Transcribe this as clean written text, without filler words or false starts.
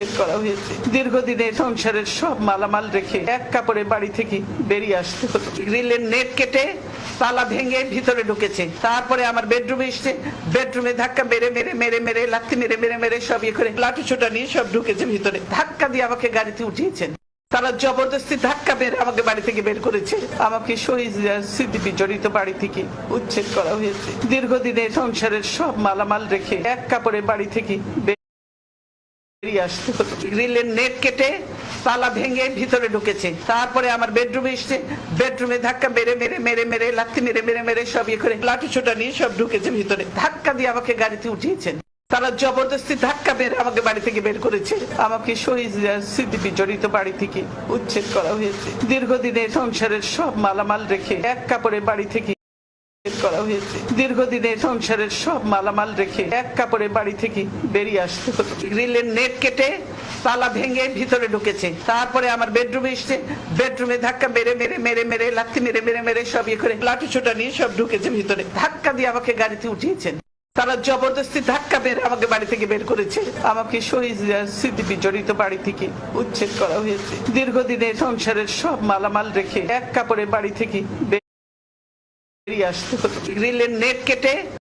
করা হয়েছে। দীর্ঘদিনের সংসারের সব মালামাল রেখে এক কাপড়ে বাড়ি থেকে বেরিয়ে আসতে হতো। গ্রিলের নেট কেটে তালা ভেঙে ভিতরে ঢুকেছে। তারপরে আমার বেডরুমে এসে বেডরুমে ধাক্কা মেরে মেরে মেরে মেরে লাথি মেরে মেরে মেরে সব ইয়ে করে লাঠি ছোটা নিয়ে সব ঢুকেছে ভিতরে। ধাক্কা দিয়ে আমাকে গাড়িতে উঠিয়েছেন। তারা জবরদস্তি ধাক্কা মেরে আমাকে বাড়ি থেকে বের করেছে। আমাকে শহীদ স্মৃতি বিজড়িত বাড়ি থেকে উচ্ছেদ করা হয়েছে। দীর্ঘদিনের সংসারের সব মালামাল রেখে এক কাপড়ে বাড়ি থেকে বেরিয়ে আসতে হতো। গ্রিলের নেট কেটে তালা ভেঙে ভিতরে ঢুকেছে। তারপরে আমার বেডরুমে এসে বেডরুমে ধাক্কা মেরে মেরে মেরে মেরে লাথি মেরে মেরে মেরে সব ইয়ে করে লাঠি ছোটা নিয়ে সব ঢুকেছে ভিতরে। ধাক্কা দিয়ে আমাকে গাড়িতে উঠিয়েছেন। তারা জবরদস্তি ধাক্কা মেরে আমাকে বাড়ি থেকে বের করেছে। আমাকে শহীদ স্মৃতি বিজড়িত বাড়ি থেকে উচ্ছেদ করা হয়েছে। দীর্ঘদিনের সংসারের সব মালামাল রেখে এক কাপড়ে বাড়ি থেকে করা হয়েছে। দীর্ঘদিনের সংসারের সব মালামাল রেখে এক কাপড়ে বাড়ি থেকে বেরিয়ে আসতে হতো। গ্রিলের নেট কেটে তালা ভেঙে ভিতরে ঢুকেছে। তারপরে আমার বেডরুমে এসে বেডরুমে ধাক্কা মেরে মেরে মেরে মেরে লাথি মেরে মেরে মেরে সব ইয়ে করে লাঠি ছোটা নিয়ে সব ঢুকেছে ভিতরে। ধাক্কা দিয়ে আমাকে গাড়িতে উঠিয়েছেন। তারা জবরদস্তি ধাক্কা মেরে আমাকে বাড়ি থেকে বের করেছে। আমাকে শহীদ স্মৃতি বিজড়িত বাড়ি থেকে উচ্ছেদ করা হয়েছে। দীর্ঘদিনের সংসারের সব মালামাল রেখে এক কাপড়ে বাড়ি থেকে বেরিয়ে আসতে হতো। গ্রিলের নেট কেটে